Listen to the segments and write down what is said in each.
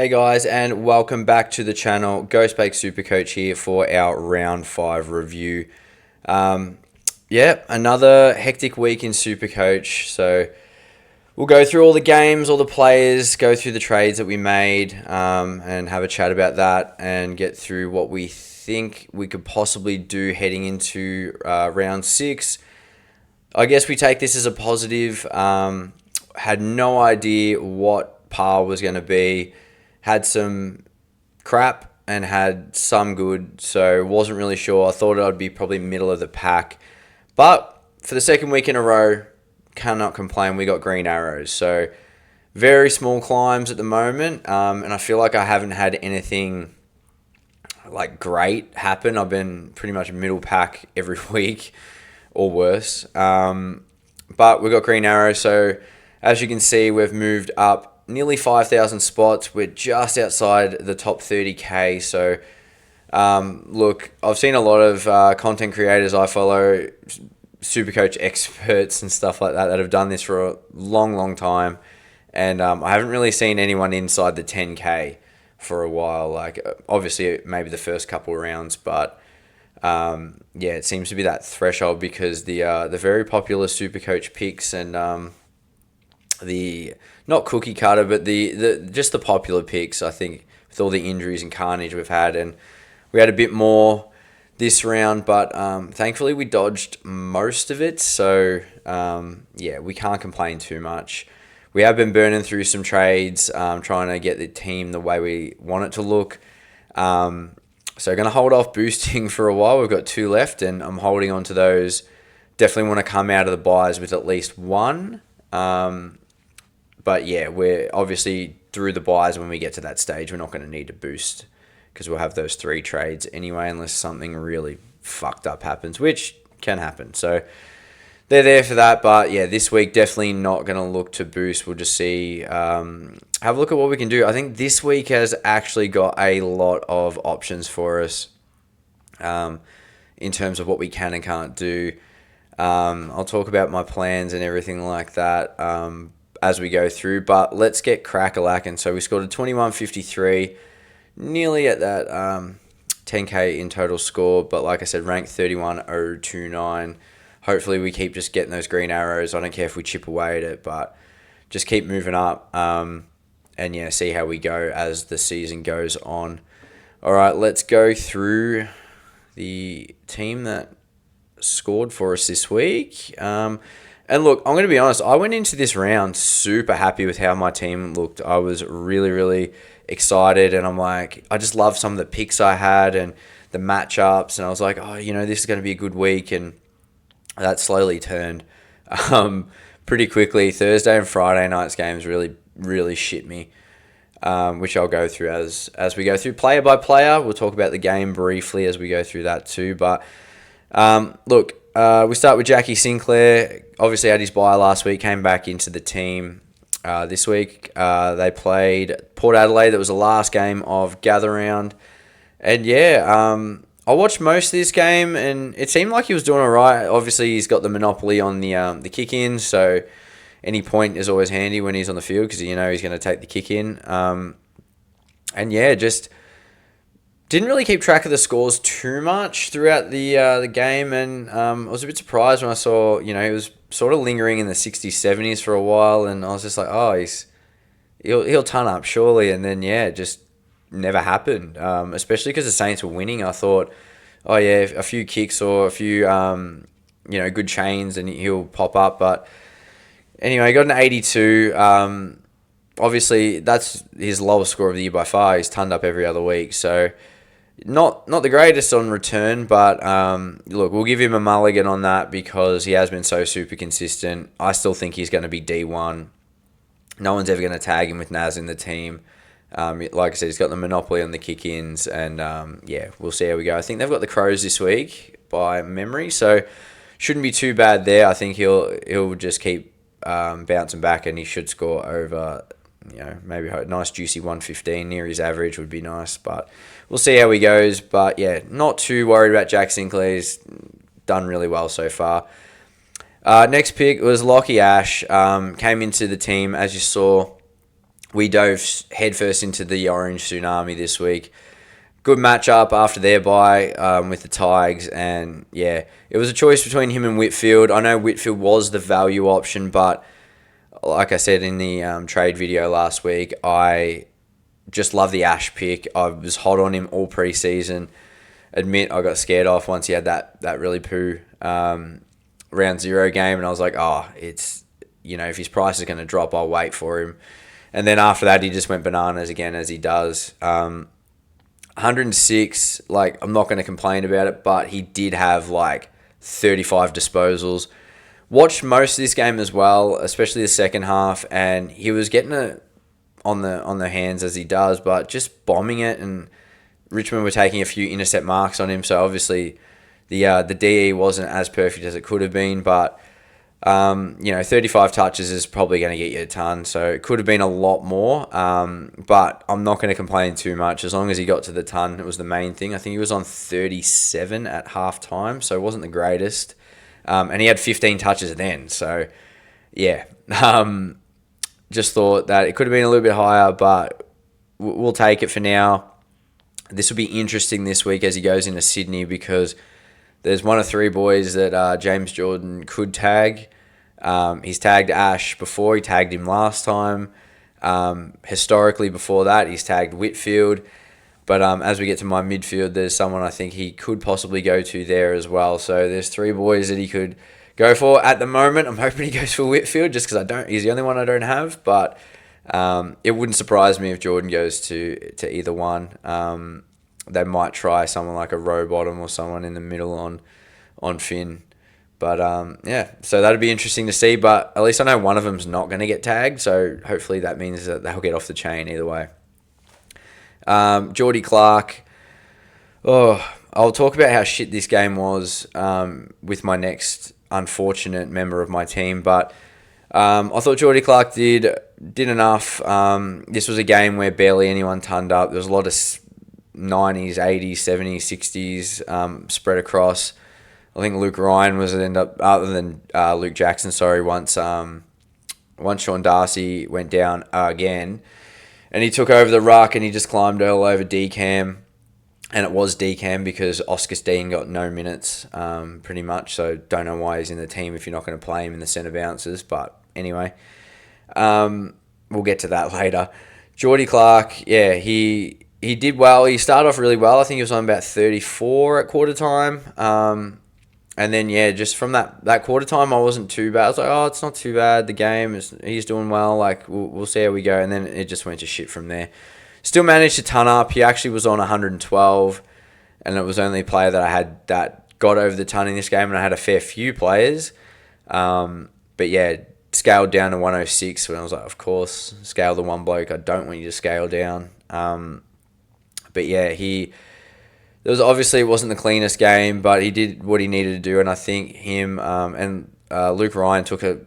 Hey guys, and welcome back to the channel. Ghostbake SuperCoach here for our round 5 review. Another hectic week in SuperCoach. So we'll go through all the games, all the players, go through the trades that we made, and have a chat about that and get through what we think we could possibly do heading into round 6. I guess we take this as a positive. Had no idea what par was going to be. Had some crap and had some good, so wasn't really sure. I thought I'd be probably middle of the pack. But for the second week in a row, cannot complain. We got green arrows. So very small climbs at the moment, and I feel like I haven't had anything like great happen. I've been pretty much middle pack every week or worse. But we got green arrows, so as you can see, we've moved up nearly 5,000 spots. We're just outside the top 30k. So, look, I've seen a lot of content creators I follow, SuperCoach experts and stuff like that have done this for a long time. And I haven't really seen anyone inside the 10k for a while. Like, obviously, maybe the first couple of rounds, but it seems to be that threshold because the very popular SuperCoach picks and the not cookie cutter, but the just the popular picks, I think, with all the injuries and carnage we've had. And we had a bit more this round, but thankfully we dodged most of it. So, we can't complain too much. We have been burning through some trades, trying to get the team the way we want it to look. So going to hold off boosting for a while. We've got 2 left, and I'm holding on to those. Definitely want to come out of the buys with at least 1. But yeah, we're obviously through the buys. When we get to that stage, we're not going to need to boost because we'll have those 3 trades anyway, unless something really fucked up happens, which can happen. So they're there for that. But yeah, this week definitely not going to look to boost. We'll just see, have a look at what we can do. I think this week has actually got a lot of options for us in terms of what we can and can't do. I'll talk about my plans and everything like that as we go through, but let's get crack-a-lackin'. So we scored a 21.53, nearly at that 10k in total score, but like I said, ranked 31.029. Hopefully we keep just getting those green arrows. I don't care if we chip away at it, but just keep moving up and see how we go as the season goes on. All right, let's go through the team that scored for us this week. And look, I'm going to be honest, I went into this round super happy with how my team looked. I was really excited, and I'm like, I just love some of the picks I had and the matchups, and I was like, this is going to be a good week, and that slowly turned pretty quickly. Thursday and Friday night's games really shit me, which I'll go through as we go through player by player. We'll talk about the game briefly as we go through that too, but look, we start with Jackie Sinclair. Obviously had his bye last week, came back into the team this week. They played Port Adelaide. That was the last game of Gather Round. And I watched most of this game, and it seemed like he was doing all right. Obviously, he's got the monopoly on the kick-in, so any point is always handy when he's on the field because he's going to take the kick-in. Just didn't really keep track of the scores too much throughout the game, and I was a bit surprised when I saw, he was sort of lingering in the 60s, 70s for a while, and I was just like, he'll ton up surely, and then just never happened, especially because the Saints were winning. I thought, a few kicks or a few, good chains and he'll pop up, but anyway, he got an 82. Obviously, that's his lowest score of the year by far. He's tonned up every other week, so not the greatest on return, but look, we'll give him a mulligan on that because he has been so super consistent. I still think he's going to be D1. No one's ever going to tag him with Naz in the team. Like I said, he's got the monopoly on the kick-ins, and we'll see how we go. I think they've got the Crows this week by memory, so shouldn't be too bad there. I think he'll just keep bouncing back, and he should score over, maybe a nice juicy 115 near his average would be nice, but we'll see how he goes. But not too worried about Jack Sinclair. He's done really well so far. Next pick was Lockie Ash. Came into the team, as you saw, we dove headfirst into the Orange Tsunami this week. Good matchup after their bye with the Tigers, and yeah, it was a choice between him and Whitfield. I know Whitfield was the value option, but like I said in the trade video last week, I just love the Ash pick. I was hot on him all preseason. Admit I got scared off once he had that really poo round 0 game, and I was like, oh, it's, if his price is going to drop, I'll wait for him. And then after that, he just went bananas again, as he does. 106, I'm not going to complain about it, but he did have 35 disposals. Watched most of this game as well, especially the second half, and he was getting it on the hands as he does, but just bombing it, and Richmond were taking a few intercept marks on him, so obviously the DE wasn't as perfect as it could have been, but 35 touches is probably going to get you a ton, so it could have been a lot more, but I'm not going to complain too much. As long as he got to the ton, it was the main thing. I think he was on 37 at half-time, so it wasn't the greatest, and he had 15 touches then, so yeah, just thought that it could have been a little bit higher, but we'll take it for now. This will be interesting this week as he goes into Sydney, because there's one of 3 boys that James Jordan could tag. He's tagged Ash before. He tagged him last time. Historically, before that, he's tagged Whitfield. But as we get to my midfield, there's someone I think he could possibly go to there as well. So there's 3 boys that he could go for. At the moment, I'm hoping he goes for Whitfield, just because he's the only one I don't have. But it wouldn't surprise me if Jordan goes to either one. They might try someone like a Rowbottom or someone in the middle on Finn. But yeah, so that'd be interesting to see. But at least I know one of them's not going to get tagged, so hopefully that means that they'll get off the chain either way. Geordie Clark. Oh, I'll talk about how shit this game was with my next unfortunate member of my team. But I thought Geordie Clark did enough. This was a game where barely anyone turned up. There was a lot of 90s, 80s, 70s, 60s spread across. I think Luke Ryan was end up, other than Luke Jackson, once Sean Darcy went down again, and he took over the ruck and he just climbed all over D-Cam, and it was D-Cam because Oscar Steen got no minutes pretty much, so don't know why he's in the team if you're not going to play him in the centre bounces, but anyway, we'll get to that later. Geordie Clark, yeah, he did well. He started off really well. I think he was on about 34 at quarter time. And then, yeah, just from that quarter time, I wasn't too bad. I was like, oh, it's not too bad. The game, he's doing well. We'll see how we go. And then it just went to shit from there. Still managed to ton up. He actually was on 112. And it was only a player that I had that got over the ton in this game. And I had a fair few players. But, yeah, scaled down to 106. When I was like, of course, scale the one bloke. I don't want you to scale down. But, yeah, There was obviously, it wasn't the cleanest game, but he did what he needed to do, and I think him and Luke Ryan took a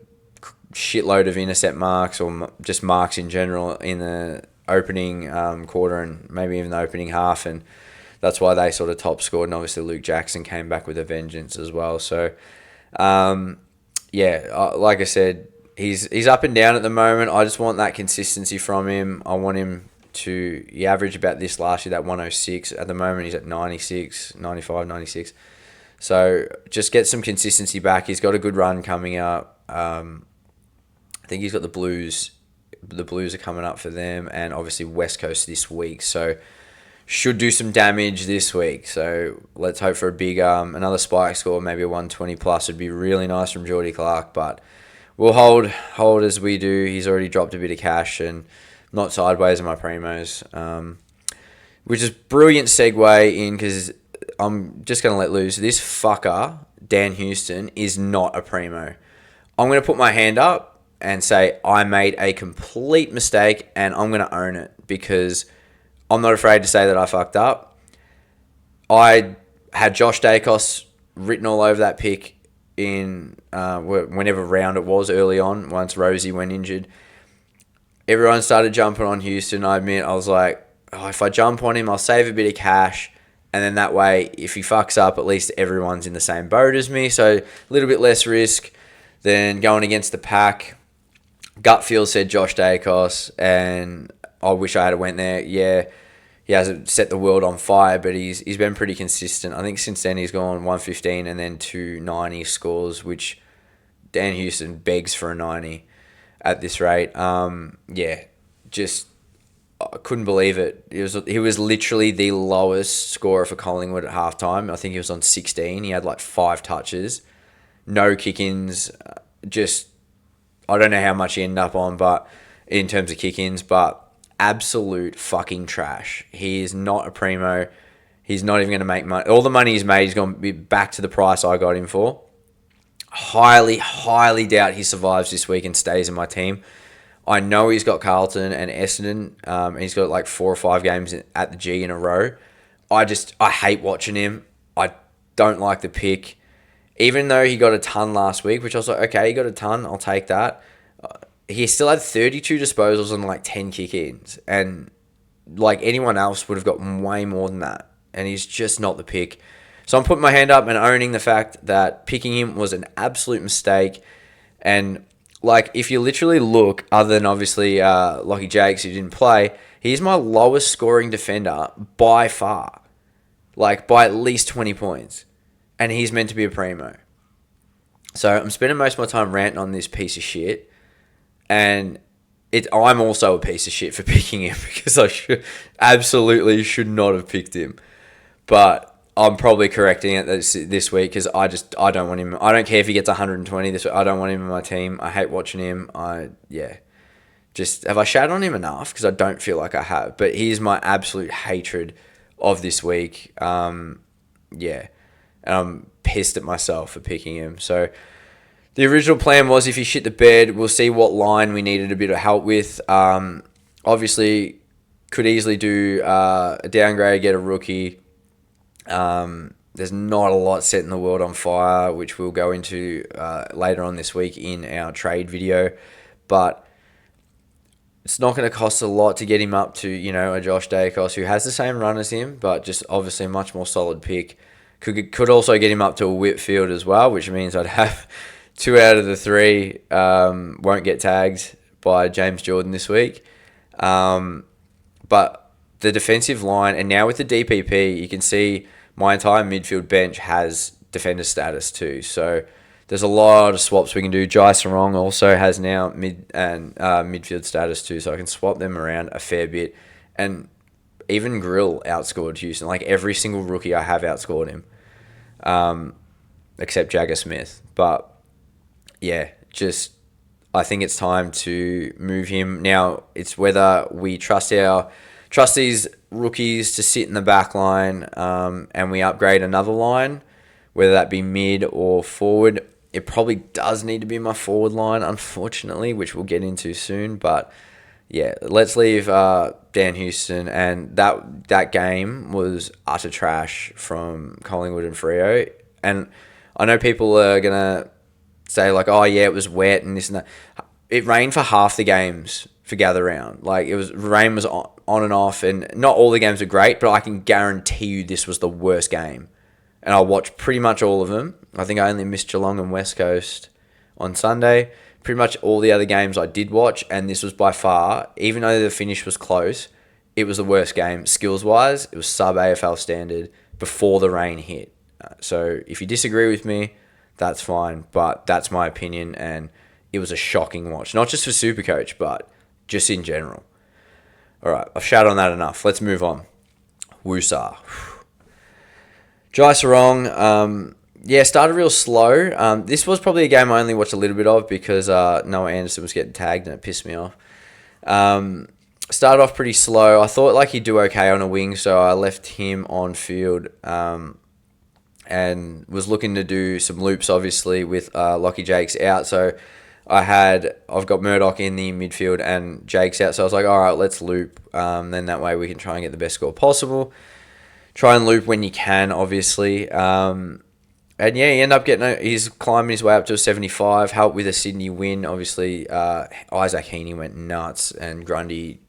shitload of intercept marks, or just marks in general, in the opening quarter and maybe even the opening half, and that's why they sort of top scored. And obviously Luke Jackson came back with a vengeance as well. So, yeah, like I said, he's up and down at the moment. I just want that consistency from him. I want him he averaged about this last year, that 106. At the moment, he's at 96, 95, 96. So just get some consistency back. He's got a good run coming up. I think he's got the Blues. The Blues are coming up for them, and obviously West Coast this week. So should do some damage this week. So let's hope for a big another spike score, maybe a 120 plus. Would be really nice from Geordie Clark, but we'll hold as we do. He's already dropped a bit of cash and not sideways in my primos, which is brilliant segue in, because I'm just going to let loose. This fucker, Dan Houston, is not a primo. I'm going to put my hand up and say I made a complete mistake, and I'm going to own it, because I'm not afraid to say that I fucked up. I had Josh Dacos written all over that pick in whenever round it was early on, once Rosie went injured. Everyone started jumping on Houston. I admit, I was like, oh, if I jump on him, I'll save a bit of cash. And then that way, if he fucks up, at least everyone's in the same boat as me. So a little bit less risk than going against the pack. Gut feel said Josh Dacos, and I wish I had went there. Yeah, he hasn't set the world on fire, but he's been pretty consistent. I think since then he's gone 115 and then 290 scores, which Dan Houston begs for a 90 at this rate. Yeah, just I couldn't believe it. He was literally the lowest scorer for Collingwood at halftime. I think he was on 16. He had like 5 touches, no kick-ins. Just I don't know how much he ended up on, but in terms of kick-ins, but absolute fucking trash. He is not a primo. He's not even going to make money. All the money he's made, he's going to be back to the price I got him for. Highly, highly doubt he survives this week and stays in my team. I know he's got Carlton and Essendon. And he's got like 4 or 5 games at the G in a row. I hate watching him. I don't like the pick. Even though he got a ton last week, which I was like, okay, he got a ton, I'll take that. He still had 32 disposals and like 10 kick-ins. And like anyone else would have got way more than that. And he's just not the pick. So I'm putting my hand up and owning the fact that picking him was an absolute mistake. And like if you literally look, other than obviously Lockie Jakes who didn't play, he's my lowest scoring defender by far. Like by at least 20 points. And he's meant to be a primo. So I'm spending most of my time ranting on this piece of shit. And I'm also a piece of shit for picking him because I absolutely should not have picked him. But I'm probably correcting it this week because I don't want him. I don't care if he gets 120 this week. I don't want him in my team. I hate watching him. Just have I shat on him enough? Because I don't feel like I have. But he's my absolute hatred of this week. And I'm pissed at myself for picking him. So the original plan was if he shit the bed, we'll see what line we needed a bit of help with. Obviously, could easily do a downgrade, get a rookie. There's not a lot setting the world on fire, which we'll go into later on this week in our trade video. But it's not going to cost a lot to get him up to, a Josh Dacos who has the same run as him, but just obviously a much more solid pick. Could also get him up to a Whitfield as well, which means I'd have 2 out of the 3 won't get tagged by James Jordan this week. But the defensive line, and now with the DPP, you can see my entire midfield bench has defender status too. So there's a lot of swaps we can do. Jai Sarong also has now midfield status too, so I can swap them around a fair bit. And even Grill outscored Houston. Like every single rookie I have outscored him, except Jagger Smith. But yeah, I think it's time to move him. Now it's whether we trust these rookies to sit in the back line, and we upgrade another line, whether that be mid or forward. It probably does need to be my forward line, unfortunately, which we'll get into soon. But yeah, let's leave Dan Houston. And that game was utter trash from Collingwood and Freo. And I know people are going to say like, oh yeah, it was wet and this and that. It rained for half the games for Gather Round. Like rain was on and off, and not all the games were great, but I can guarantee you this was the worst game. And I watched pretty much all of them. I think I only missed Geelong and West Coast on Sunday. Pretty much all the other games I did watch, and this was by far, even though the finish was close, it was the worst game. Skills-wise, it was sub-AFL standard before the rain hit. So if you disagree with me, that's fine, but that's my opinion, and it was a shocking watch. Not just for SuperCoach, but just in general. All right, I've shouted on that enough. Let's move on. Woosah. Jai Sarong, started real slow. This was probably a game I only watched a little bit of because Noah Anderson was getting tagged and it pissed me off. Started off pretty slow. I thought like he'd do okay on a wing, so I left him on field and was looking to do some loops, obviously, with Lockie Jakes out. So I've got Murdoch in the midfield and Jakes out. So I was like, all right, let's loop. Then that way we can try and get the best score possible. Try and loop when you can, obviously. And yeah, he ended up he's climbing his way up to a 75, helped with a Sydney win. Obviously, Isaac Heaney went nuts and Grundy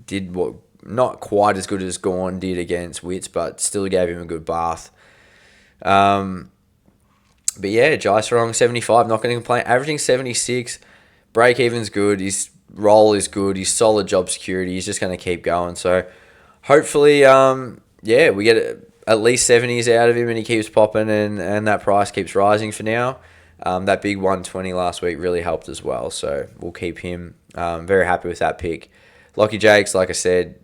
did what, not quite as good as Gawn did against Wits, but still gave him a good bath. But yeah, Jai Sarong, 75, not going to complain. Averaging 76, break even's good. His role is good. He's solid job security. He's just going to keep going. So hopefully, we get at least 70s out of him and he keeps popping and that price keeps rising for now. That big 120 last week really helped as well. So we'll keep him. Very happy with that pick. Lockie Jakes, like I said,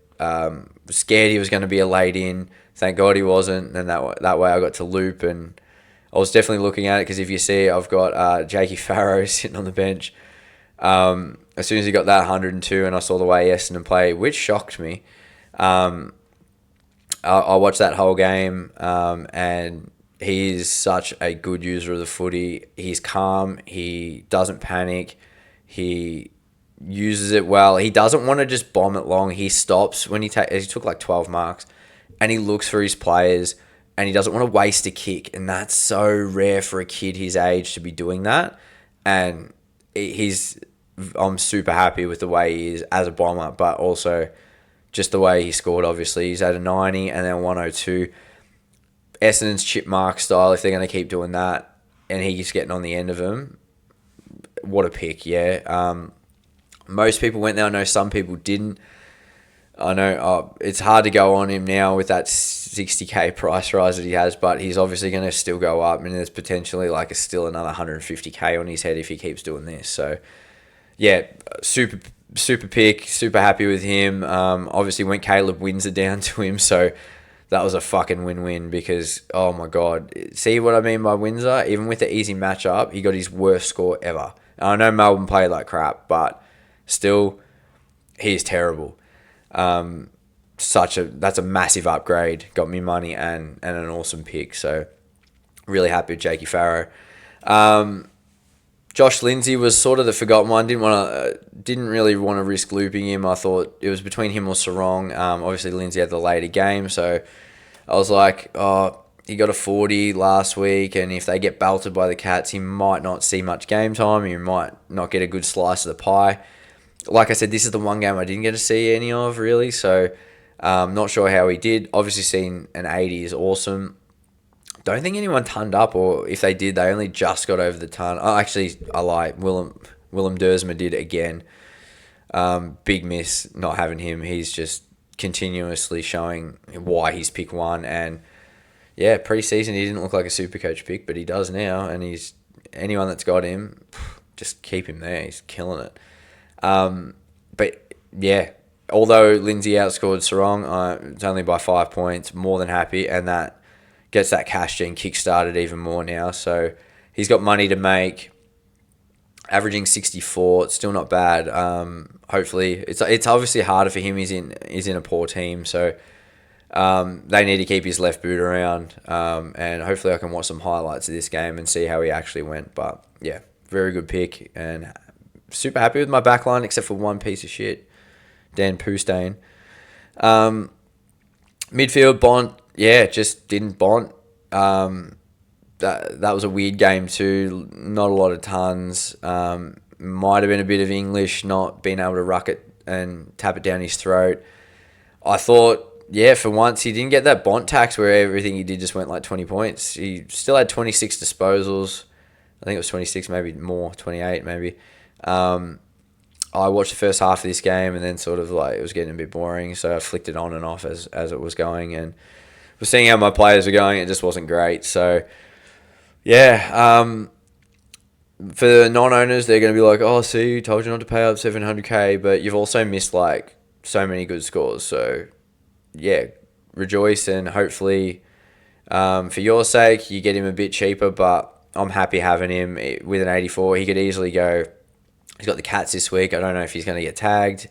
scared he was going to be a late in. Thank God he wasn't. And that way I got to loop, and I was definitely looking at it because if you see, I've got Jakey Farrow sitting on the bench. As soon as he got that 102 and I saw the way Essendon play, which shocked me, I watched that whole game, and he is such a good user of the footy. He's calm. He doesn't panic. He uses it well. He doesn't want to just bomb it long. He stops when he took like 12 marks, and he looks for his players, and he doesn't want to waste a kick. And that's so rare for a kid his age to be doing that. And I'm super happy with the way he is as a bomber, but also just the way he scored. Obviously, he's at a 90 and then 102. Essendon's chip mark style, if they're going to keep doing that, and he's getting on the end of them, what a pick, yeah. Most people went there. I know some people didn't. I know it's hard to go on him now with that 60k price rise that he has, but he's obviously going to still go up, and there's potentially still another 150k on his head if he keeps doing this. So, yeah, super pick, super happy with him. Obviously went Caleb Windsor down to him, so that was a fucking win-win because, oh my God. See what I mean by Windsor? Even with the easy matchup, he got his worst score ever. And I know Melbourne played like crap, but still, he's terrible. That's a massive upgrade. Got me money and an awesome pick. So, really happy with Jakey Farrow. Josh Lindsay was sort of the forgotten one. Didn't really want to risk looping him. I thought it was between him or Sarong. Obviously Lindsay had the later game, so I was like, he got a 40 last week, and if they get belted by the Cats, he might not see much game time. He might not get a good slice of the pie. Like I said, this is the one game I didn't get to see any of, really, so not sure how he did. Obviously seeing an 80 is awesome. Don't think anyone tonned up, or if they did, they only just got over the ton. Oh, actually, I lie. Willem Dersma did again. Big miss not having him. He's just continuously showing why he's pick one. And yeah, preseason he didn't look like a SuperCoach pick, but he does now. And anyone that's got him, just keep him there. He's killing it. But yeah, although Lindsay outscored Sarong, it's only by 5 points. More than happy, and that gets that cash gen kick-started even more now. So he's got money to make, averaging 64. It's still not bad. Hopefully, it's obviously harder for him. He's in a poor team, so they need to keep his left boot around. And hopefully I can watch some highlights of this game and see how he actually went. But yeah, very good pick, and super happy with my backline except for one piece of shit, Dan Poostain. Midfield, Bont. Yeah, just didn't Bont. That was a weird game too. Not a lot of tons. Might have been a bit of English, not being able to ruck it and tap it down his throat. I thought, yeah, for once he didn't get that Bont tax where everything he did just went like 20 points. He still had 26 disposals. I think it was 26, maybe more, 28 maybe. I watched the first half of this game and then sort of it was getting a bit boring, so I flicked it on and off as it was going, and was seeing how my players were going. It just wasn't great. So, yeah, for the non-owners, they're going to be like, oh, see, told you not to pay up 700k, but you've also missed so many good scores. So, yeah, rejoice, and hopefully, for your sake, you get him a bit cheaper, but I'm happy having him with an 84. He could easily go, he's got the Cats this week. I don't know if he's going to get tagged.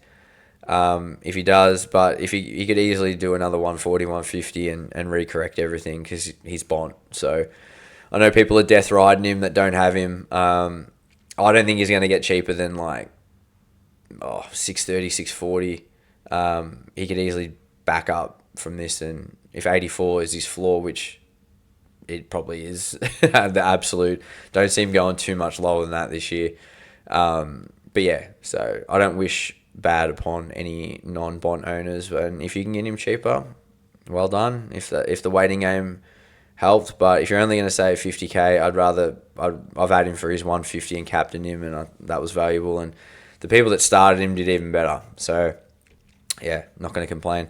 If he does, but if he could easily do another 140, 150 and recorrect everything because he's Bont. So I know people are death riding him that don't have him. I don't think he's going to get cheaper than 630, 640. He could easily back up from this, and if 84 is his floor, which it probably is, the absolute, don't see him going too much lower than that this year. But yeah, so I don't wish bad upon any non-Bont owners, and if you can get him cheaper, well done. If the waiting game helped. But if you're only going to save 50k, I've had him for his 150 and captained him, and that was valuable. And the people that started him did even better. So yeah, not going to complain.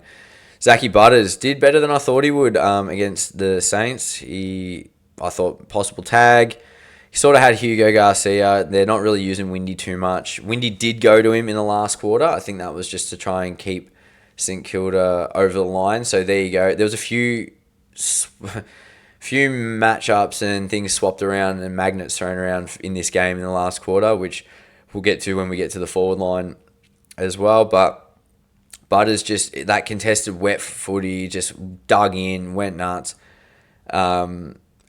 Zachy Butters did better than I thought he would against the Saints. I thought possible tag. He sort of had Hugo Garcia. They're not really using Windy too much. Windy did go to him in the last quarter. I think that was just to try and keep St Kilda over the line. So there you go. There was a few matchups and things swapped around and magnets thrown around in this game in the last quarter, which we'll get to when we get to the forward line as well. But Butters just, that contested wet footy, just dug in, went nuts.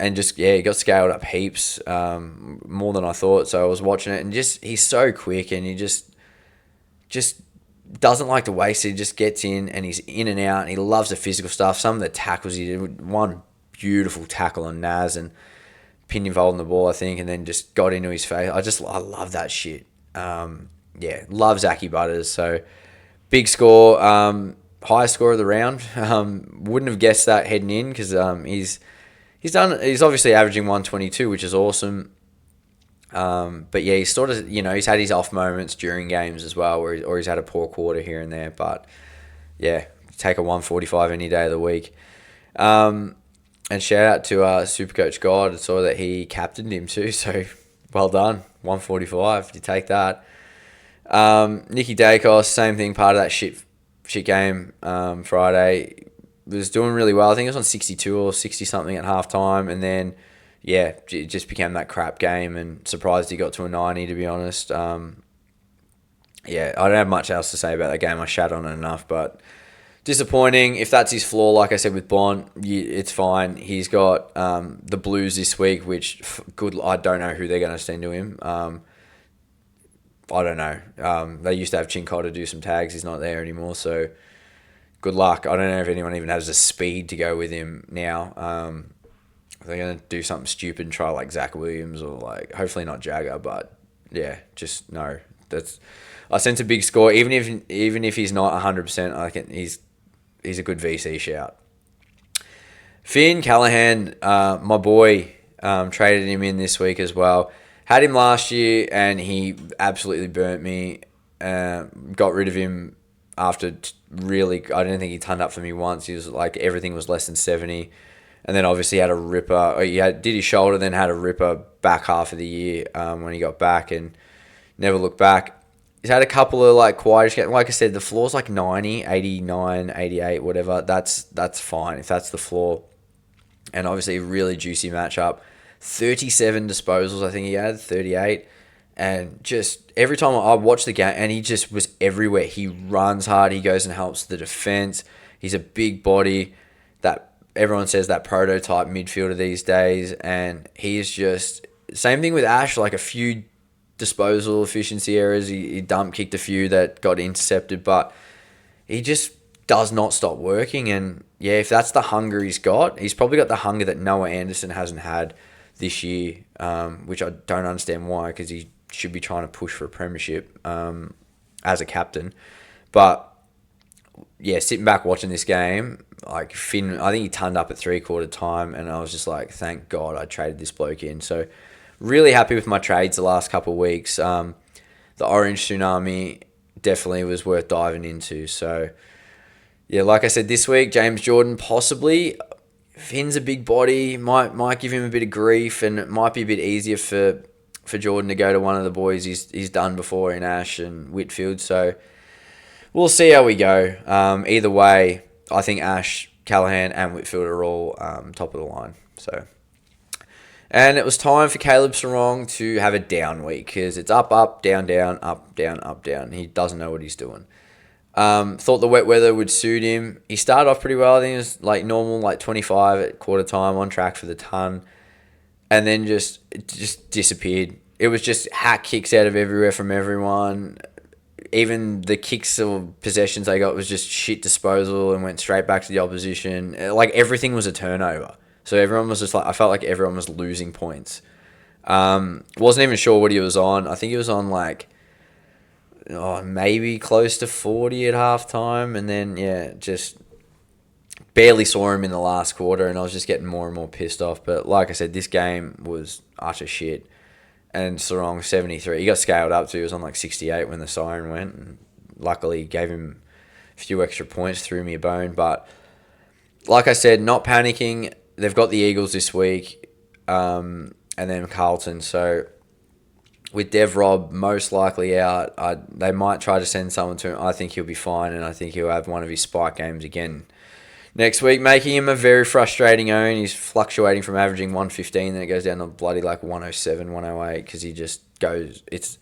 And just, yeah, he got scaled up heaps, more than I thought. So I was watching it, and just, he's so quick, and he just doesn't like to waste it. He just gets in, and he's in and out, and he loves the physical stuff. Some of the tackles he did, one beautiful tackle on Naz, and pinned him holding the ball, I think, and then just got into his face. I love that shit. Yeah, love Zachy Butters. So big score, highest score of the round. Wouldn't have guessed that heading in, because he's obviously averaging 122, which is awesome. But yeah, he's sort of, he's had his off moments during games as well, or he's had a poor quarter here and there. But yeah, take a 145 any day of the week. And shout out to SuperCoach God. I saw that he captained him too, so well done. 145, you take that. Nicky Dacos, same thing, part of that shit game Friday. Was doing really well. I think it was on 62 or 60 something at halftime, and then yeah, it just became that crap game, and surprised he got to a 90, to be honest. Yeah, I don't have much else to say about that game. I shat on it enough, but disappointing. If that's his flaw, like I said with Bont, it's fine. He's got the Blues this week, which good. I don't know who they're going to send to him. I don't know. They used to have Chincotta do some tags. He's not there anymore, so good luck. I don't know if anyone even has the speed to go with him now. They're going to do something stupid and try like Zach Williams, or like, hopefully not Jagger, but yeah, just no. I sense a big score. Even if he's not 100%, I think he's a good VC shout. Finn Callahan, my boy, traded him in this week as well. Had him last year, and he absolutely burnt me. Got rid of him after really, I don't think he turned up for me once. He was like, everything was less than 70. And then obviously had a ripper. Did his shoulder, then had a ripper back half of the year when he got back, and never looked back. He's had a couple of like quietish games. Like I said, the floor's like 90, 89, 88, whatever. That's fine if that's the floor. And obviously a really juicy matchup. 37 disposals, I think he had, 38. And just every time I watch the game, and he just was everywhere. He runs hard. He goes and helps the defense. He's a big body. That everyone says that prototype midfielder these days. And he is just, same thing with Ash, like a few disposal efficiency errors. He dump kicked a few that got intercepted, but he just does not stop working. And yeah, if that's the hunger he's got, he's probably got the hunger that Noah Anderson hasn't had this year, which I don't understand why, because he should be trying to push for a premiership as a captain. But yeah, sitting back watching this game, like Finn, I think he turned up at 3/4 time, and I was just like, thank God I traded this bloke in. So really happy with my trades the last couple of weeks. The Orange Tsunami definitely was worth diving into. So yeah, like I said, this week, James Jordan possibly. Finn's a big body, might give him a bit of grief, and it might be a bit easier for Jordan to go to one of the boys he's done before in Ash and Whitfield. So we'll see how we go. Either way, I think Ash, Callahan, and Whitfield are all top of the line. So, and it was time for Caleb Sarong to have a down week, because it's up, down, up, down. He doesn't know what he's doing. Thought the wet weather would suit him. He started off pretty well. I think it was like normal, like 25 at quarter time, on track for the ton, and then just disappeared. It was just hack kicks out of everywhere from everyone. Even the kicks or possessions they got was just shit disposal and went straight back to the opposition. Like everything was a turnover. So everyone was just like, I felt like everyone was losing points. Wasn't even sure what he was on. I think he was on like, maybe close to 40 at halftime, and then yeah, just barely saw him in the last quarter, and I was just getting more and more pissed off. But like I said, this game was utter shit. And Sarong, 73. He got scaled up to. He was on like 68 when the siren went. And luckily, gave him a few extra points, threw me a bone. But like I said, not panicking. They've got the Eagles this week, and then Carlton. So with Dev Rob most likely out, they might try to send someone to him. I think he'll be fine, and I think he'll have one of his spike games again next week, making him a very frustrating own. He's fluctuating from averaging 115, then it goes down to bloody like 107, 108, because he just goes, it's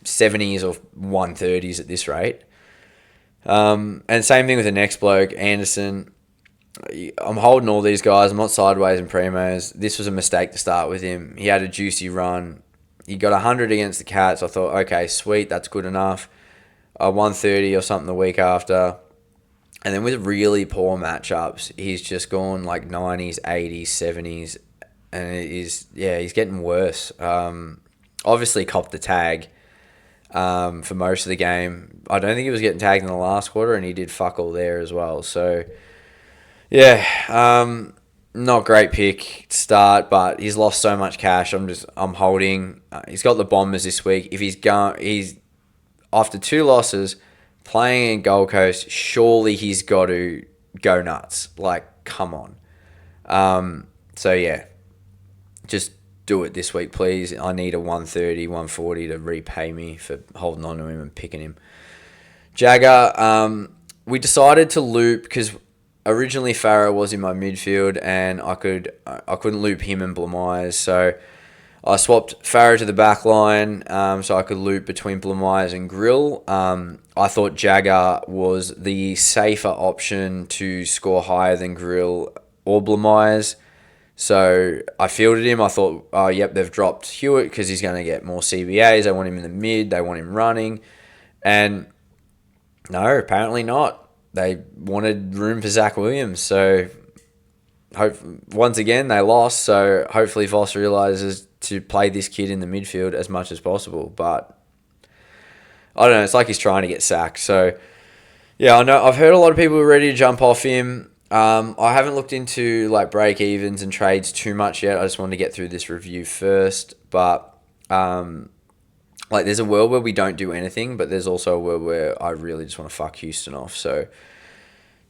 70s or 130s at this rate. And same thing with the next bloke, Anderson. I'm holding all these guys. I'm not sideways in primos. This was a mistake to start with him. He had a juicy run. He got 100 against the Cats. I thought, okay, sweet, that's good enough. 130 or something the week after. And then with really poor matchups, he's just gone like 90s, 80s, 70s. And he's getting worse. Obviously copped the tag for most of the game. I don't think he was getting tagged in the last quarter, and he did fuck all there as well. So, yeah, not great pick to start, but he's lost so much cash. I'm holding. He's got the Bombers this week. If he's after 2 losses, playing in Gold Coast, surely he's got to go nuts. Like, come on. So yeah, just do it this week, please. I need a 130, 140 to repay me for holding on to him and picking him. Jagger, we decided to loop because originally Farah was in my midfield, and I couldn't loop him and Blamires, so I swapped Farah to the back line so I could loop between Blamires and Grill. I thought Jagger was the safer option to score higher than Grill or Blamires, so I fielded him. I thought, oh, yep, they've dropped Hewitt because he's going to get more CBAs. They want him in the mid. They want him running. And no, apparently not. They wanted room for Zach Williams. So once again, they lost. So hopefully Voss realises to play this kid in the midfield as much as possible. But I don't know. It's like he's trying to get sacked. So yeah, I know. I've heard a lot of people are ready to jump off him. I haven't looked into like break evens and trades too much yet. I just wanted to get through this review first. But like there's a world where we don't do anything, but there's also a world where I really just want to fuck Houston off. So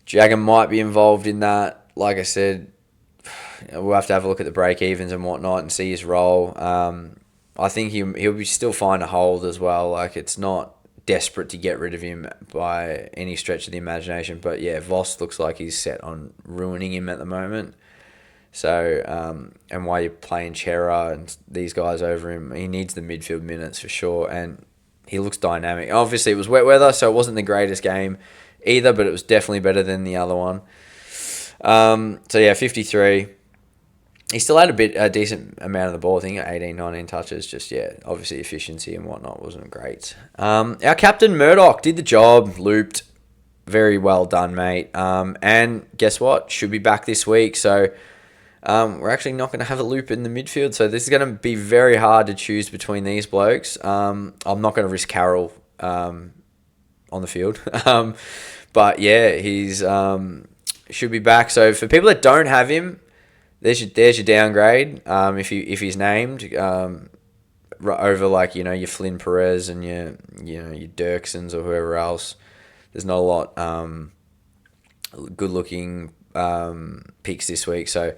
Jagger might be involved in that. Like I said, we'll have to have a look at the break evens and whatnot and see his role. I think he'll be still fine to hold as well. Like it's not desperate to get rid of him by any stretch of the imagination. But yeah, Voss looks like he's set on ruining him at the moment. So, and while you're playing Chera and these guys over him, he needs the midfield minutes for sure. And he looks dynamic. Obviously, it was wet weather, so it wasn't the greatest game either, but it was definitely better than the other one. So yeah, 53. He still had a decent amount of the ball. I think 18, 19 touches. Just, yeah, obviously efficiency and whatnot wasn't great. Our captain, Murdoch, did the job, looped. Very well done, mate. And guess what? Should be back this week. So we're actually not going to have a loop in the midfield. So this is going to be very hard to choose between these blokes. I'm not going to risk Carroll on the field. But yeah, he's should be back. So for people that don't have him, there's your downgrade. If he's named over like your Flynn Perez and your Dirksons or whoever else, there's not a lot good looking picks this week. So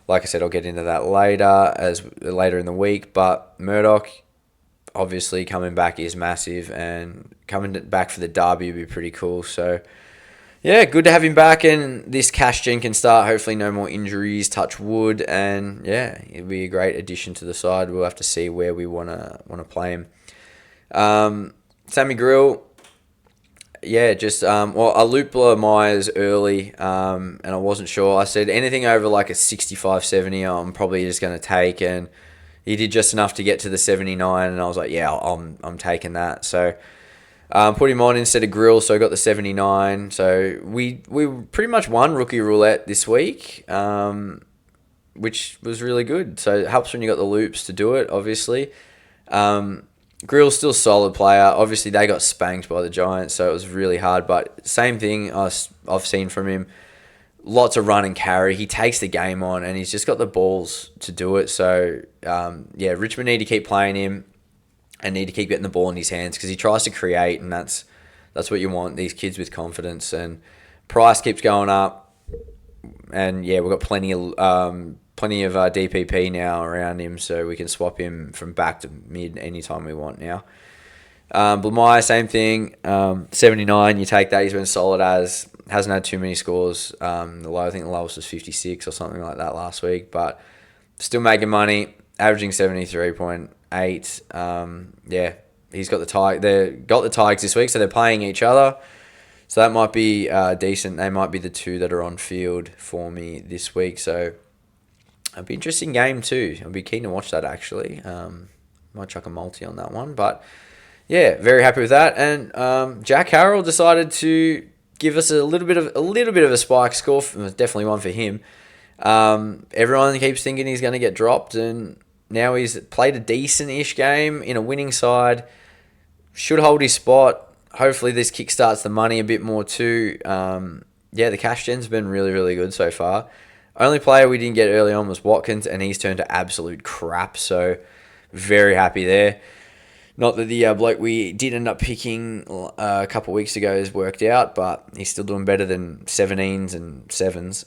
like I said, I'll get into that later in the week. But Murdoch, obviously coming back is massive, and coming back for the derby would be pretty cool. So yeah, good to have him back, and this cash gen can start. Hopefully no more injuries, touch wood, and yeah, it'll be a great addition to the side. We'll have to see where we wanna play him. Sammy Grill, yeah, just I looped Myers early, and I wasn't sure. I said anything over like a 65, 70, I'm probably just gonna take, and he did just enough to get to the 79, and I was like, yeah, I'm taking that. So put him on instead of Grill, so I got the 79. So we pretty much won rookie roulette this week, which was really good. So it helps when you got the loops to do it, obviously. Grill's still a solid player. Obviously, they got spanked by the Giants, so it was really hard. But same thing I've seen from him. lots of run and carry. He takes the game on, and he's just got the balls to do it. So, Richmond need to keep playing him and need to keep getting the ball in his hands because he tries to create, and that's what you want, these kids with confidence. And price keeps going up, and we've got plenty of DPP now around him, so we can swap him from back to mid anytime we want now. Blamire, same thing. 79, you take that. He's been solid as. Hasn't had too many scores. I think the lowest was 56 or something like that last week, but still making money, averaging 73.8. He's got the Tigers this week, so they're playing each other. So that might be decent. They might be the two that are on field for me this week. So it'll be an interesting game too. I'll be keen to watch that actually. Might chuck a multi on that one, but very happy with that. And Jack Harrell decided to give us a little bit of a spike score. Definitely one for him. Everyone keeps thinking he's going to get dropped, and now he's played a decent-ish game in a winning side. Should hold his spot. Hopefully this kickstarts the money a bit more too. The cash gen's been really, really good so far. Only player we didn't get early on was Watkins, and he's turned to absolute crap. So very happy there. Not that the bloke we did end up picking a couple of weeks ago has worked out, but he's still doing better than 17s and 7s.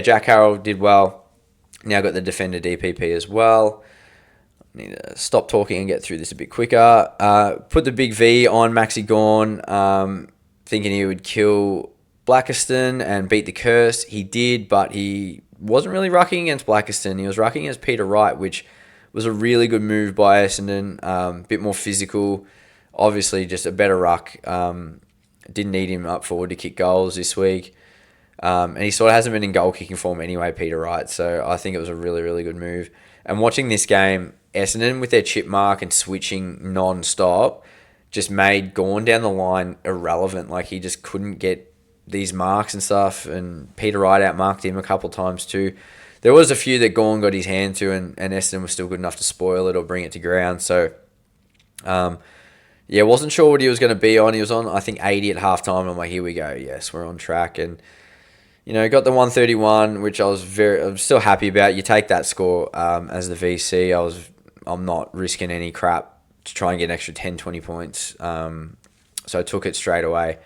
Jack Harrell did well. Now got the defender DPP as well. Need to stop talking and get through this a bit quicker. Put the big V on Maxi Gawn, thinking he would kill Blackiston and beat the curse. He did, but he wasn't really rucking against Blackiston. He was rucking against Peter Wright, which was a really good move by Essendon. A bit more physical. Obviously, just a better ruck. Didn't need him up forward to kick goals this week. And he sort of hasn't been in goal kicking form anyway, Peter Wright. So I think it was a really, really good move. And watching this game, Essendon with their chip mark and switching non-stop just made Gawn down the line irrelevant. Like, he just couldn't get these marks and stuff. And Peter Wright outmarked him a couple times too. There was a few that Gawn got his hand to, and Essendon was still good enough to spoil it or bring it to ground. So, wasn't sure what he was going to be on. He was on, I think, 80 at halftime. I'm like, here we go. Yes, we're on track. And, got the 131, which I'm still happy about. You take that score as the VC. I'm not risking any crap to try and get an extra 10, 20 points. So I took it straight away.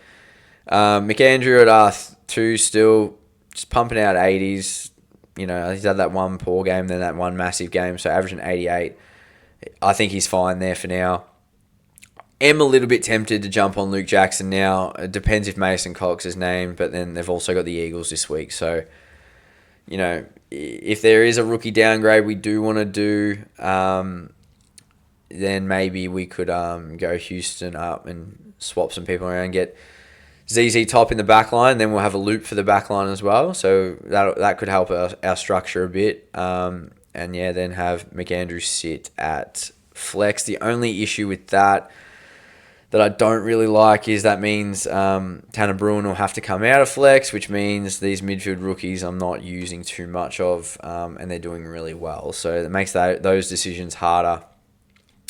McAndrew at R2 still just pumping out 80s. He's had that one poor game, then that one massive game, so averaging 88. I think he's fine there for now. Am a little bit tempted to jump on Luke Jackson now. It depends if Mason Cox is named, but then they've also got the Eagles this week. So, if there is a rookie downgrade we do want to do, then maybe we could go Houston up and swap some people around, get ZZ Top in the back line, then we'll have a loop for the back line as well. So that could help our structure a bit. Then have McAndrew sit at flex. The only issue with that I don't really like is that means Tanner Bruin will have to come out of flex, which means these midfield rookies I'm not using too much of, and they're doing really well. So it makes those decisions harder.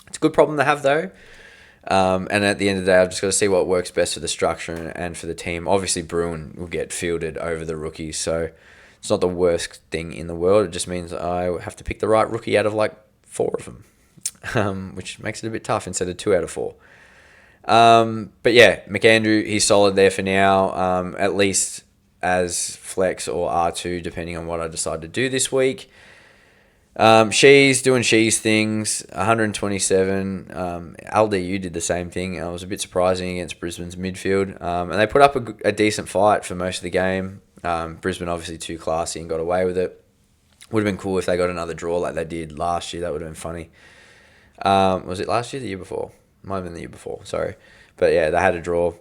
It's a good problem to have though. And at the end of the day, I've just got to see what works best for the structure and for the team. Obviously, Bruin will get fielded over the rookies, so it's not the worst thing in the world. It just means I have to pick the right rookie out of like 4 of them, which makes it a bit tough instead of 2 out of 4. McAndrew, he's solid there for now, at least as flex or R2, depending on what I decide to do this week. She's doing She's things, 127. LDU did the same thing. It was a bit surprising against Brisbane's midfield. And they put up a decent fight for most of the game. Brisbane obviously too classy and got away with it. Would have been cool if they got another draw like they did last year. That would have been funny. Was it last year or the year before? Might have been the year before, sorry. But yeah, they had a draw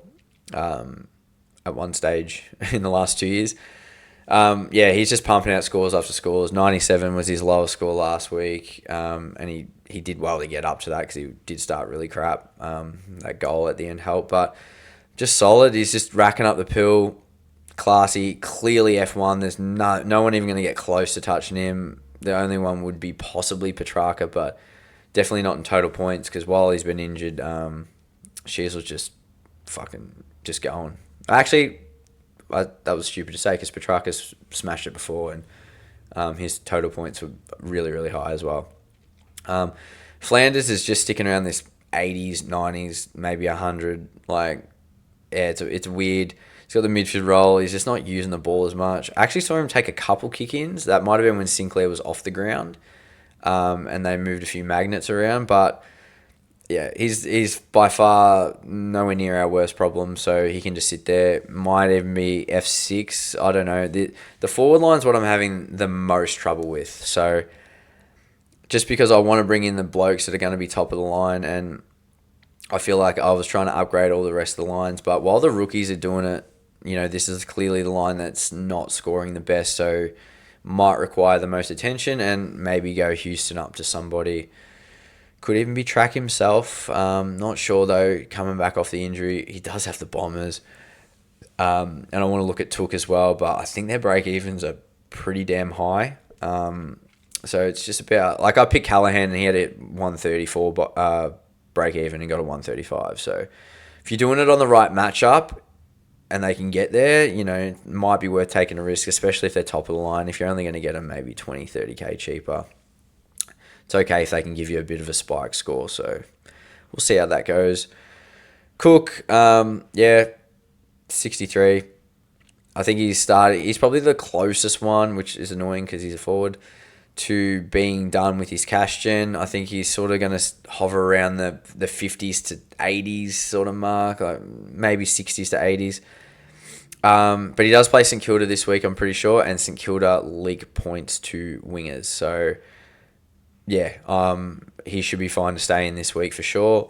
at one stage in the last 2 years. He's just pumping out scores after scores. 97 was his lowest score last week, and he did well to get up to that because he did start really crap. That goal at the end helped, but just solid. He's just racking up the pill, classy, clearly F1. There's no one even going to get close to touching him. The only one would be possibly Petrarca, but definitely not in total points because while he's been injured, Shears was just fucking just going. Actually, that was stupid to say because Petrarca's smashed it before, and his total points were really, really high as well. Flanders is just sticking around this 80s, 90s, maybe 100. Like, yeah, it's weird. He's got the midfield role. He's just not using the ball as much. I actually saw him take a couple kick-ins. That might have been when Sinclair was off the ground, and they moved a few magnets around. But yeah, he's by far nowhere near our worst problem, so he can just sit there. Might even be F6. I don't know. The forward line's what I'm having the most trouble with. So just because I want to bring in the blokes that are going to be top of the line, and I feel like I was trying to upgrade all the rest of the lines, but while the rookies are doing it, this is clearly the line that's not scoring the best, so might require the most attention and maybe go Houston up to somebody. Could even be Track himself. Not sure, though, coming back off the injury. He does have the Bombers. And I want to look at Took as well, but I think their break-evens are pretty damn high. So it's just about... Like, I picked Callahan, and he had a 134 break-even and got a 135. So if you're doing it on the right matchup and they can get there, it might be worth taking a risk, especially if they're top of the line. If you're only going to get them maybe 20, 30K cheaper, it's okay if they can give you a bit of a spike score. So we'll see how that goes. Cook, 63. I think he's probably the closest one, which is annoying because he's a forward, to being done with his cash gen. I think he's sort of going to hover around the 50s to 80s sort of mark, like maybe 60s to 80s. But he does play St Kilda this week, I'm pretty sure, and St Kilda league points to wingers. So, yeah, he should be fine to stay in this week for sure.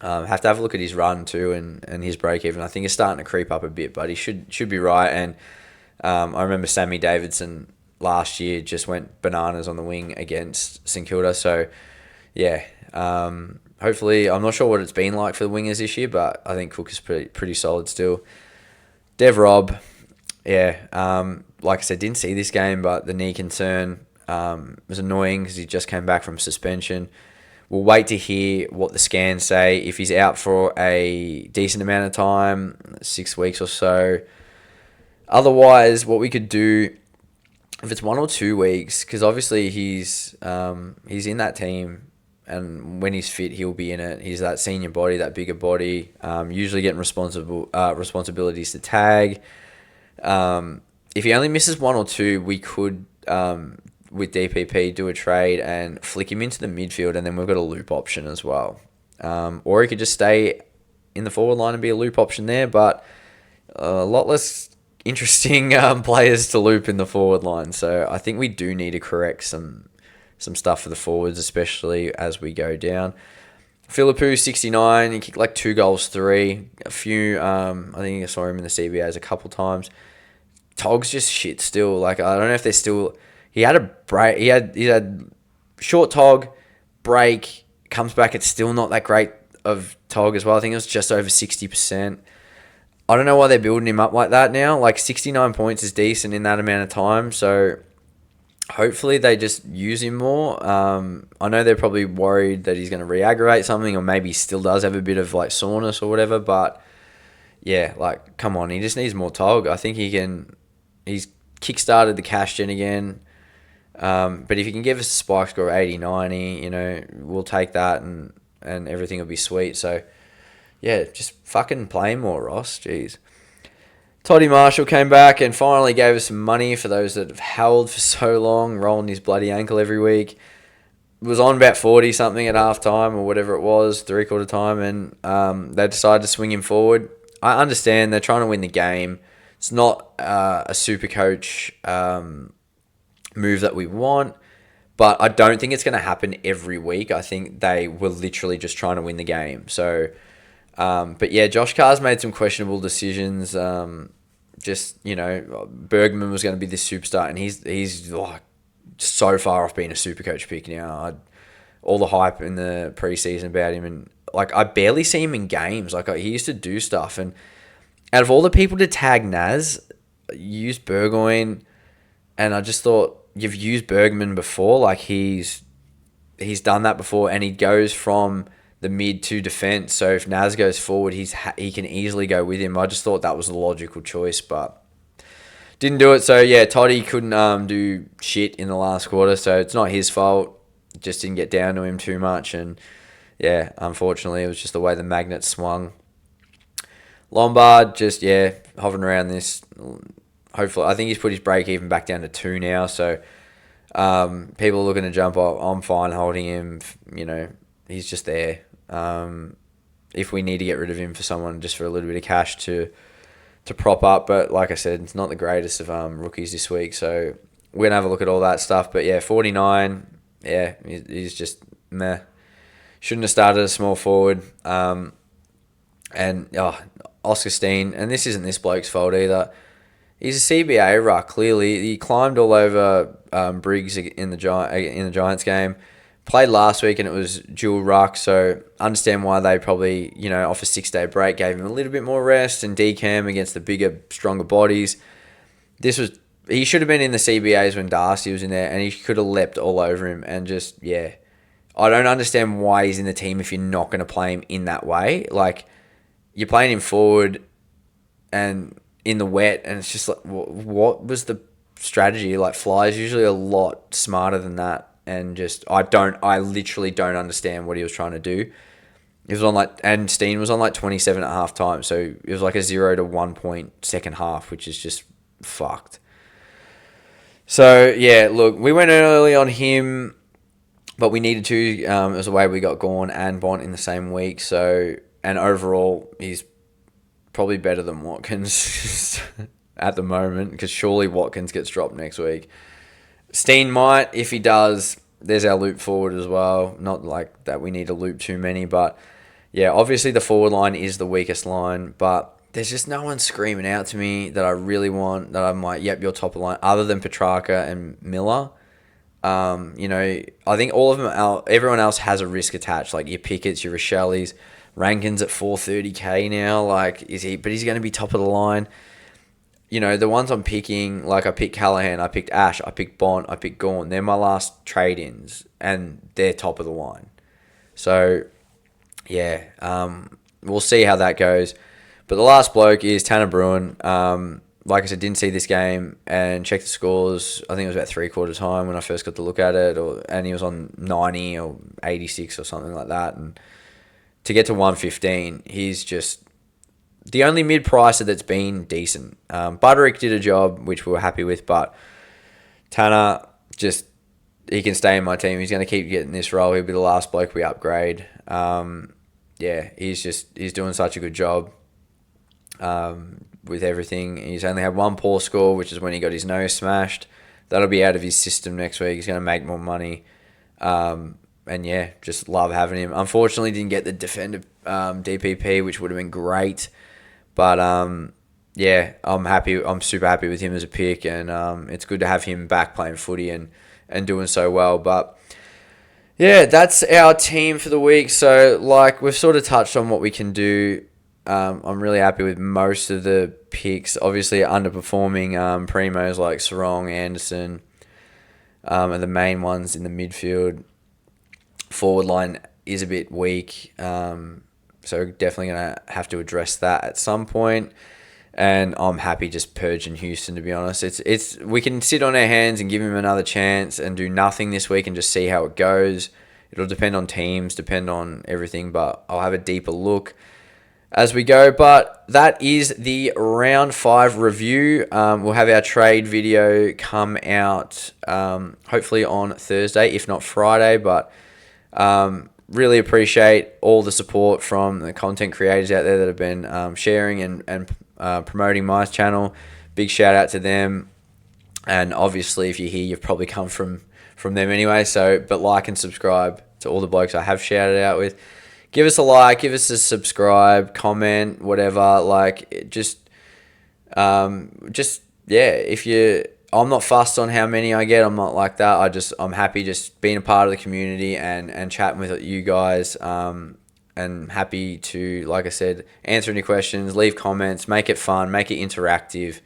Have to have a look at his run too and his break even. I think it's starting to creep up a bit, but he should be right. And I remember Sammy Davidson last year just went bananas on the wing against St Kilda. So, yeah, hopefully, I'm not sure what it's been like for the wingers this year, but I think Cook is pretty solid still. Dev Rob, yeah, like I said, didn't see this game, but the knee concern was annoying because he just came back from suspension. We'll wait to hear what the scans say. If he's out for a decent amount of time, 6 weeks or so. Otherwise, what we could do, if it's 1 or 2 weeks, because obviously he's in that team, and when he's fit, he'll be in it. He's that senior body, that bigger body, usually getting responsibilities to tag. If he only misses 1 or 2, we could, with DPP, do a trade and flick him into the midfield, and then we've got a loop option as well. Or he could just stay in the forward line and be a loop option there, but a lot less interesting players to loop in the forward line. So I think we do need to correct some stuff for the forwards, especially as we go down. Philippou, 69. He kicked like 2 goals, 3. A few, I think I saw him in the CBAs a couple times. Tog's just shit still. Like, I don't know if they're still... He had a break. He had short Tog, break, comes back. It's still not that great of Tog as well. I think it was just over 60%. I don't know why they're building him up like that now. Like, 69 points is decent in that amount of time. So hopefully they just use him more. I know they're probably worried that he's going to re-aggravate something, or maybe he still does have a bit of like soreness or whatever. But yeah, like, come on, he just needs more Tog. I think he's kickstarted the cash gen again. But if you can give us a spike score of 80, 90, we'll take that and everything will be sweet. So, yeah, just fucking play more, Ross. Jeez. Toddy Marshall came back and finally gave us some money for those that have held for so long, rolling his bloody ankle every week. Was on about 40-something at half-time or whatever it was, three-quarter time, and they decided to swing him forward. I understand they're trying to win the game. It's not a SuperCoach move that we want, but I don't think it's going to happen every week. I think they were literally just trying to win the game. So, but yeah, Josh Carr's made some questionable decisions. Bergman was going to be this superstar, and he's like so far off being a SuperCoach pick now. All the hype in the preseason about him, and like I barely see him in games. Like he used to do stuff, and out of all the people to tag Naz, you used Burgoyne, and I just thought, you've used Bergman before. Like he's done that before, and he goes from the mid to defence. So if Naz goes forward, he can easily go with him. I just thought that was the logical choice, but didn't do it. So yeah, Toddy couldn't do shit in the last quarter, so it's not his fault. Just didn't get down to him too much, and yeah, unfortunately, it was just the way the magnet swung. Lombard just hovering around this. Hopefully, I think he's put his break even back down to 2 now. So people are looking to jump off. I'm fine holding him. He's just there. If we need to get rid of him for someone, just for a little bit of cash to prop up, but like I said, it's not the greatest of rookies this week, so we're gonna have a look at all that stuff. But yeah, 49, he's just meh. Shouldn't have started a small forward. And Oscar Steen, and this isn't this bloke's fault either. He's a CBA ruck. Clearly, he climbed all over Briggs in the Giants game. Played last week and it was dual ruck, so understand why they probably, off a 6-day break, gave him a little bit more rest and decam against the bigger, stronger bodies. He should have been in the CBAs when Darcy was in there, and he could have leapt all over him and just, I don't understand why he's in the team if you're not going to play him in that way. Like, you're playing him forward and in the wet, and it's just like, what was the strategy? Like, Fly's usually a lot smarter than that. And just, I literally don't understand what he was trying to do. It was on and Steen was on 27 at half time. So it was like a 0 to 1 point second half, which is just fucked. So yeah, look, we went early on him, but we needed to. It was the way we got Gorn and Bont in the same week. So, and overall, he's probably better than Watkins at the moment, because surely Watkins gets dropped next week. Steen might. If he does, there's our loop forward as well. Not like that we need to loop too many, but yeah, obviously the forward line is the weakest line, but there's just no one screaming out to me that I really want, that I'm like, yep, you're top of the line, other than Petrarca and Miller. I think all of them, everyone else has a risk attached, like your Pickett's, your Rochelle's. Rankin's at 430k now, but he's going to be top of the line. The ones I'm picking, like I picked Callahan, I picked Ash, I picked Bont, I picked Gorn. They're my last trade-ins, and they're top of the line. So, yeah, we'll see how that goes. But the last bloke is Tanner Bruin. Like I said, didn't see this game and checked the scores. I think it was about 3/4 time when I first got to look at it, and he was on 90 or 86 or something like that. And to get to 115, he's just the only mid-pricer that's been decent. Butterick did a job, which we were happy with, but Tanner, he can stay in my team. He's going to keep getting this role. He'll be the last bloke we upgrade. He's doing such a good job with everything. He's only had one poor score, which is when he got his nose smashed. That'll be out of his system next week. He's going to make more money. Just love having him. Unfortunately, didn't get the defender DPP, which would have been great. But, I'm happy. I'm super happy with him as a pick, and it's good to have him back playing footy and doing so well. But, yeah, that's our team for the week. So, we've sort of touched on what we can do. I'm really happy with most of the picks. Obviously, underperforming primos like Sarong, Anderson, are the main ones in the midfield. Forward line is a bit weak. So definitely going to have to address that at some point. And I'm happy just purging Houston, to be honest. It's we can sit on our hands and give him another chance and do nothing this week and just see how it goes. It'll depend on teams, depend on everything, but I'll have a deeper look as we go. But that is the round 5 review. We'll have our trade video come out hopefully on Thursday, if not Friday. But really appreciate all the support from the content creators out there that have been sharing and promoting my channel. Big shout out to them. And obviously, if you're here, you've probably come from them anyway. But like and subscribe to all the blokes I have shouted out with. Give us a like, give us a subscribe, comment, whatever. I'm not fussed on how many I get. I'm not like that. I'm happy just being a part of the community and chatting with you guys. And happy to, like I said, answer any questions, leave comments, make it fun, make it interactive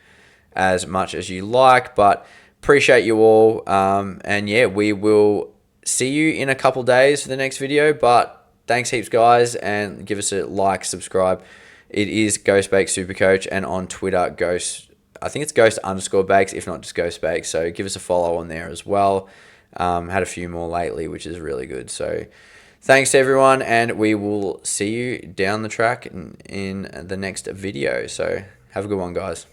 as much as you like. But appreciate you all. We will see you in a couple days for the next video. But thanks heaps, guys, and give us a like, subscribe. It is Ghost Bakes SuperCoach, and on Twitter, I think it's Ghost_Bakes, if not just Ghost Bakes. So give us a follow on there as well. Had a few more lately, which is really good. So thanks to everyone, and we will see you down the track in the next video. So have a good one, guys.